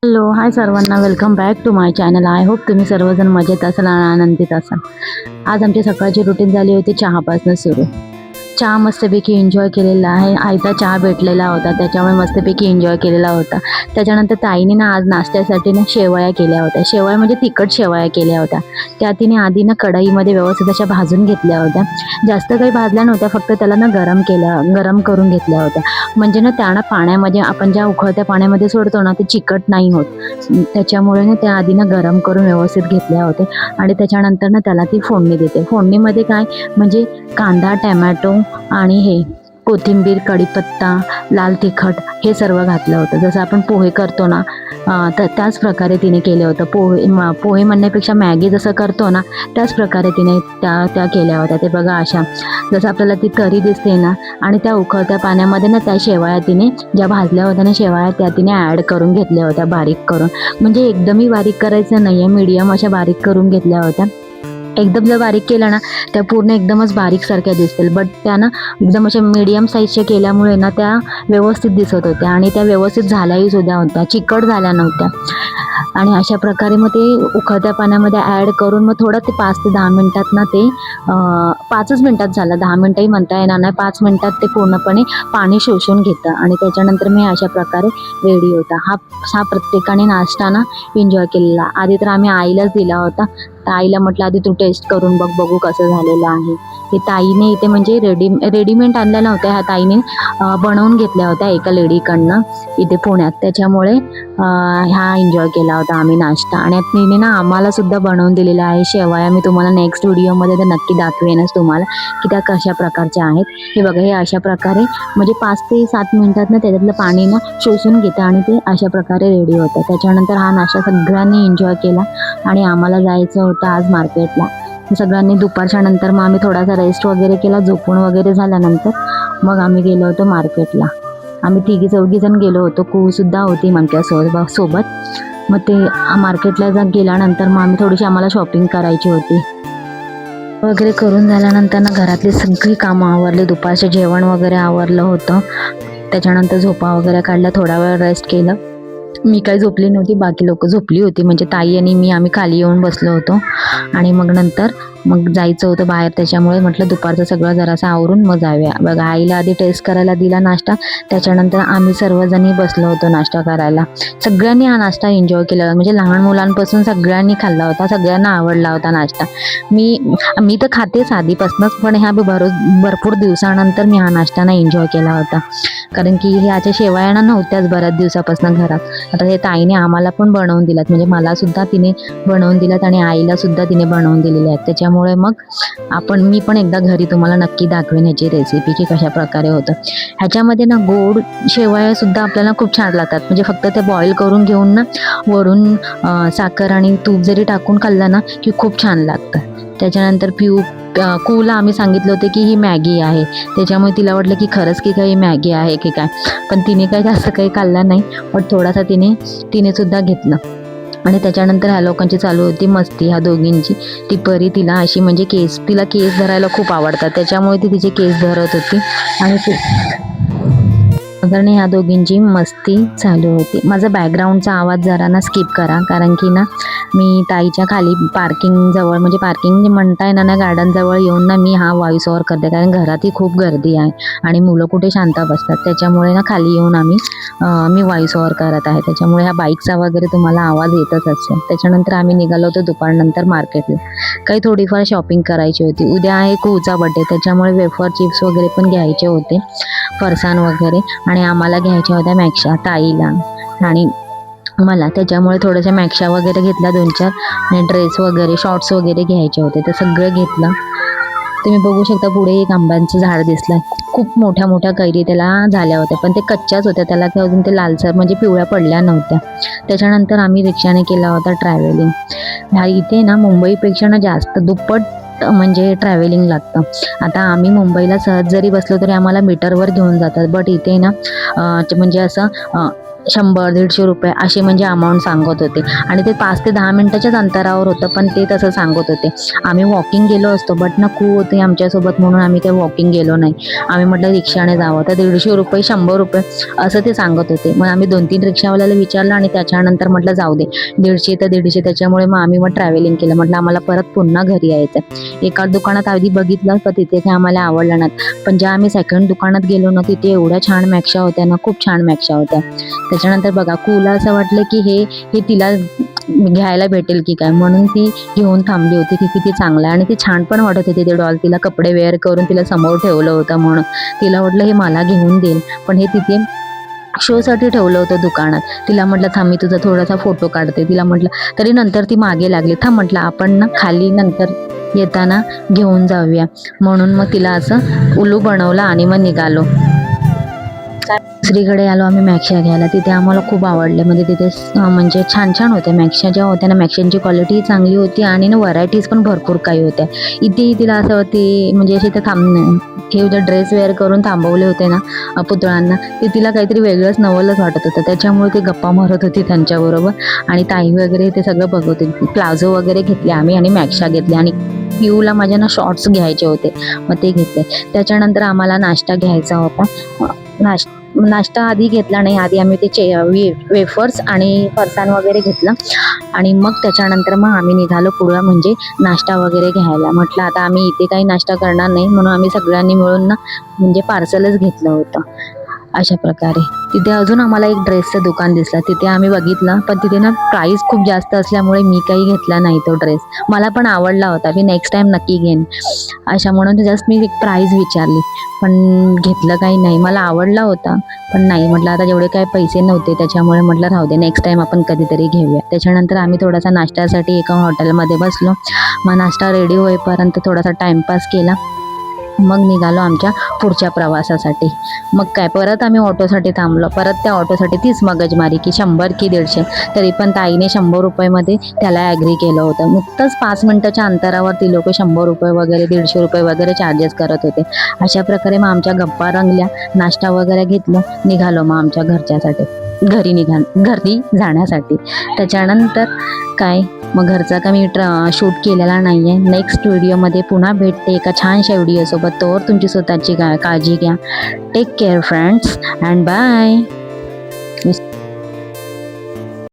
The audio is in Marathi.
हॅलो हाय सर्वांना, welcome back to my channel. I hope तुम्ही सर्वजण मजेत असाल आणि आनंदित असाल. आज आमची सकाळची रुटीन झाली होती चहापासून सुरू. चहा मस्तपैकी एन्जॉय केलेला आहे. आयता चहा भेटलेला होता त्याच्यामुळे मस्तपैकी एन्जॉय केलेला होता. त्याच्यानंतर ताईने ना आज नाश्त्यासाठी ना शेवया केल्या होत्या. शेवया म्हणजे तिखट शेवया केल्या होत्या. त्या तिने आधी ना कढईमध्ये व्यवस्थित अशा भाजून घेतल्या होत्या. जास्त काही भाजल्या नव्हत्या, फक्त त्याला ना गरम करून घेतल्या होत्या. म्हणजे ना त्या पाण्यामध्ये आपण ज्या उकळत्या पाण्यामध्ये सोडतो ना ते चिकट नाही होत. त्याच्यामुळे ना त्या आधी ना गरम करून व्यवस्थित घेतल्या होत्या आणि त्याच्यानंतर ना त्याला ती फोडणी देते. फोडणीमध्ये काय म्हणजे कांदा, टॅमॅटो आणि हे कोथिंबीर, कढीपत्ता, लाल तिखट हे सर्व घातलं होतं. जसं आपण पोहे करतो ना तर त्याच प्रकारे तिने केलं होतं. पोहे म्हणण्यापेक्षा मॅगी जसं करतो ना त्याच प्रकारे तिने त्या केल्या होत्या. ते बघा अशा जसं आपल्याला ती तरी दिसते ना, आणि त्या उकळत्या पाण्यामध्ये ना त्या शेवया तिने ज्या भाजल्या होत्या ना शेवया त्या तिने ॲड करून घेतल्या होत्या बारीक करून. म्हणजे एकदमही बारीक करायचं नाही आहे, मीडियम अशा बारीक करून घेतल्या होत्या. एकदम जर बारीक केलं ना त्या पूर्ण एकदमच बारीक सारख्या दिसतील, बट त्या ना एकदम अशा मीडियम साईजच्या केल्यामुळे ना त्या व्यवस्थित दिसत होत्या आणि त्या व्यवस्थित झाल्याही सुद्धा होत्या, चिकट झाल्या नव्हत्या. आणि अशा प्रकारे मग ते उकळत्या पाण्यामध्ये ॲड करून मग थोडं ते 5 ते 10 मिनटात ना ते 5च मिनटात झालं, 10 मिनटंही म्हणता येणार नाही, 5 मिनटात ते पूर्णपणे पाणी शोषून घेतं आणि त्याच्यानंतर मी अशा प्रकारे रेडी होता. हा प्रत्येकाने नाश्ता ना एन्जॉय केलेला. आधी तर आम्ही आईलाच दिला होता. तर आईला म्हटलं आधी तू टेस्ट करून बघू कसं झालेलं आहे. हे ताईने इथे म्हणजे रेडीमेड आणलेल्या होत्या. ह्या ताईने बनवून घेतल्या होत्या एका लेडीकडनं इथे पुण्यात. त्याच्यामुळे ह्या एन्जॉय केला होता आम्ही नाश्ता. आणि तिने ना आम्हाला सुद्धा बनवून दिलेला आहे शेवया. मी तुम्हाला नेक्स्ट व्हिडिओमध्ये तर नक्की दाखवेनच तुम्हाला की त्या कशा प्रकारच्या आहेत. हे बघा, हे अशा प्रकारे म्हणजे 5 ते 7 मिनटात ना त्याच्यातलं पाणी ना शोषून घेतं आणि ते अशा प्रकारे रेडी होतं. त्याच्यानंतर हा नाश्ता सगळ्यांनी एन्जॉय केला आणि आम्हाला जायचं होतं आज मार्केटला. सगळ्यांनी दुपारच्या नंतर मग आम्ही थोडासा रेस्ट वगैरे केला. झोपून वगैरे झाल्यानंतर मग आम्ही गेलो होतो मार्केटला. आम्ही चौघीजण गेलो होतो. सुद्धा होती आमच्या सोबत. मग ते मार्केटला गेल्यानंतर मग आम्ही थोडीशी आम्हाला शॉपिंग करायची होती. वगैरे करून झाल्यानंतर ना घरातली सगळी कामं आवरली. दुपारचे जेवण वगैरे आवरलं होतं. त्याच्यानंतर झोपा वगैरे काढल्या, थोडा वेळ रेस्ट केलं. मी काही झोपली नव्हती, बाकी लोक झोपली होती. म्हणजे ताई आणि मी आम्ही खाली येऊन बसलो होतो आणि मग नंतर जायचं होतं बाहेर. त्याच्यामुळे म्हटलं दुपारचं सगळं जरासं आवरून मग जाऊया. बघा, आईला आधी टेस्ट करायला दिला नाश्ता. त्याच्यानंतर आम्ही सर्वजणी बसलो होतो नाश्ता करायला. सगळ्यांनी हा नाश्ता एन्जॉय केला. म्हणजे लहान मुलांपासून सगळ्यांनी खाल्ला होता. सगळ्यांना आवडला होता नाश्ता. मी तर खातेच आधीपासूनच, पण ह्या भरपूर दिवसानंतर मी हा नाश्ता ना एन्जॉय केला होता. कारण की ह्याच्या शेवया नव्हत्याच बऱ्याच दिवसापासून घरात. आता हे ताईने आम्हाला पण बनवून दिल्यात. म्हणजे मला सुद्धा तिने बनवून दिल्यात आणि आईला सुद्धा तिने बनवून दिलेल्या आहेत. त्याच्यामुळे मग मी पण एकदा घरी तुम्हाला नक्की दाखवेन ह्याची रेसिपी की कशा प्रकारे होतं. ह्याच्यामध्ये ना गोड शेवया सुद्धा आपल्याला खूप छान लागतात. म्हणजे फक्त ते बॉईल करून घेऊन ना वरून साखर आणि तूप जरी टाकून खाल्लं ना की खूप छान लागतं. त्याच्यानंतर कूला आम्ही सांगितलं होतं की ही मॅगी आहे. त्याच्यामुळे तिला वाटलं की खरंच की काही मॅगी आहे की काय, पण तिने काही जास्त काही खाल्लं नाही. पण थोडासा तिने सुद्धा घेतलं. आणि त्याच्यानंतर ह्या लोकांची चालू होती मस्ती, ह्या दोघींची. ती परी तिला अशी म्हणजे तिला केस धरायला खूप आवडतात, त्याच्यामुळे ती तिचे केस धरत होती आणि कारण ह्या दोघींची मस्ती चालू होती. माझा बॅकग्राऊंडचा आवाज जरा ना स्किप करा, कारण की ना मी ताईच्या खाली पार्किंग जवळ म्हणजे पार्किंग म्हणता येणार ना गार्डन जवळ येऊन ना मी हा व्हॉइस ओव्हर करते. कारण घरातही खूप गर्दी आहे आणि मुलं कुठे शांत बसतात. त्याच्यामुळे ना खाली येऊन मी व्हॉइस ओव्हर करत आहे. त्याच्यामुळे ह्या बाईकचा वगैरे तुम्हाला आवाज येतच असेल. त्याच्यानंतर आम्ही निघालो होतो दुपारनंतर मार्केटला. काही थोडीफार शॉपिंग करायची होती. उद्या आहे कुहूचा बड्डे, त्याच्यामुळे वेफर चिप्स वगैरे पण घ्यायचे होते, फरसाण वगैरे. आणि आम्हाला घ्यायच्या होत्या मॅक्शा, ताईला आणि मला. त्याच्यामुळे थोड्याशा मॅक्शा वगैरे घेतल्या 2-4 आणि ड्रेस वगैरे शॉर्ट्स वगैरे घ्यायचे होते. ते सगळं घेतलं. तुम्ही बघू शकता पुढे एक आंब्यांचं झाड दिसलं. खूप मोठ्या मोठ्या कैरी त्याला झाल्या होत्या, पण ते कच्च्याच होत्या. त्याला काही अजून ते लालसर म्हणजे पिवळ्या पडल्या नव्हत्या. त्याच्यानंतर आम्ही रिक्षाने केला होता ट्रॅव्हलिंग. इथे ना मुंबईपेक्षा ना जास्त दुप्पट म्हणजे ट्रॅव्हलिंग लागतं. आता आम्ही मुंबईला सहज जरी बसलो तरी आम्हाला मीटरवर घेऊन जातात, बट इथे ना म्हणजे असं 100-150 रुपये अशी म्हणजे अमाऊंट सांगत होते आणि ते 5 ते 10 मिनिटाच्याच अंतरावर होतं, पण ते तसं सांगत होते. आम्ही वॉकिंग गेलो असतो, बट ना क्रू होती आमच्यासोबत म्हणून आम्ही काही वॉकिंग गेलो नाही. आम्ही म्हटलं रिक्षाने जावं, तर 150 रुपये 100 रुपये असं ते सांगत होते. मग आम्ही 2-3 रिक्षावाल्याला विचारलं आणि त्याच्यानंतर म्हटलं जाऊ दे, 150 तर 150. त्याच्यामुळे मग आम्ही ट्रॅव्हलिंग केलं. म्हटलं आम्हाला परत पुन्हा घरी यायचं. एका दुकानात आधी बघितलं तर तिथे काही आम्हाला आवडलं नाही, पण ज्या आम्ही सेकंड दुकानात गेलो ना तिथे एवढ्या छान मॅक्शा होत्या ना, खूप छान मॅक्शा होत्या. त्याच्यानंतर बघा कुला असं वाटलं की हे तिला घ्यायला भेटेल की काय, म्हणून ती घेऊन थांबली होती की किती चांगलं आहे. आणि ती छान पण वाटत होती ते डॉल. तिला कपडे वेअर करून तिला समोर ठेवलं होतं म्हणून तिला वाटलं हे मला घेऊन देईल, पण हे तिथे शोसाठी ठेवलं होतं दुकानात. तिला म्हटलं थांब मी तुझा थोडासा फोटो काढते. तिला म्हटलं, तरी नंतर ती मागे लागली. थांब म्हटलं आपण ना खाली नंतर येताना घेऊन जाऊया, म्हणून मग तिला असं उल्लू बनवलं आणि मग निघालो. दुसरीकडे आलो आम्ही मॅक्शा घ्यायला. तिथे आम्हाला खूप आवडले, म्हणजे तिथे म्हणजे छान छान होत्या मॅक्शा. ज्या होत्या ना मॅक्शांची क्वालिटी चांगली होती आणि ना व्हरायटीज पण भरपूर काही होत्या. इथेही तिला असं होती म्हणजे असे ते हे जे ड्रेस वेअर करून थांबवले होते ना पुतळ्यांना, ते तिला काहीतरी वेगळंच नवलच वाटत होतं. त्याच्यामुळे ती गप्पा मारत होती त्यांच्याबरोबर आणि ताई वगैरे ते सगळं बघत होती. प्लाझो वगैरे घेतले आम्ही आणि मॅक्शा घेतले आणि पिऊला माझ्या ना शॉर्ट्स घ्यायचे होते, मग ते घेतले. त्याच्यानंतर आम्हाला नाश्ता घ्यायचा होता. नाश्ता आधी घेतला नाही, आधी आम्ही ते वेफर्स आणि फरसाण वगैरे घेतलं आणि मग त्याच्यानंतर मग आम्ही निघालो पुढं म्हणजे नाश्ता वगैरे घ्यायला. म्हटलं आता आम्ही इथे काही नाश्ता करणार नाही, म्हणून आम्ही सगळ्यांनी मिळून ना म्हणजे पार्सलच घेतलं होतं. अशा प्रकारे तिथे अजून आम्हाला एक ड्रेसचं दुकान दिसलं, तिथे आम्ही बघितलं, पण तिथे ना प्राईस खूप जास्त असल्यामुळे मी काही घेतला नाही तो ड्रेस. मला पण आवडला होता, मी नेक्स्ट टाइम नक्की घेईन अशा म्हणून जस्ट मी एक प्राईस विचारली, पण घेतलं काही नाही. मला आवडला होता पण नाही, म्हटलं आता जेवढे काय पैसे नव्हते त्याच्यामुळे म्हटलं राहू दे, नेक्स्ट टाइम आपण कधीतरी घेऊया. त्याच्यानंतर आम्ही थोडासा नाश्त्यासाठी एका हॉटेलमध्ये बसलो. मग नाश्ता रेडी होईपर्यंत थोडासा टाइमपास केला, मग निघालो आमच्या पुढच्या प्रवासासाठी. मग काय परत आम्ही ऑटोसाठी थांबलो. परत त्या ऑटोसाठी तीच मगजमारी की 100 की 150, तरी पण ताईने 100 रुपयेमध्ये त्याला ॲग्री केलं होतं. नुकतंच 5 मिनिटाच्या अंतरावर ती लोक 100 रुपये वगैरे 150 रुपये वगैरे चार्जेस करत होते. अशा प्रकारे मग आमच्या गप्पा रंगल्या, नाश्ता वगैरे घेतलं, निघालो मग आमच्या घरी जाण्यासाठी. त्याच्यानंतर काय मग घरचा का मी शूट केलेला नाही आहे. नेक्स्ट व्हिडिओमध्ये पुन्हा भेटते एका छानशा व्हिडिओसोबत. तोवर तुमची स्वतःची काळजी घ्या. Take care friends and bye.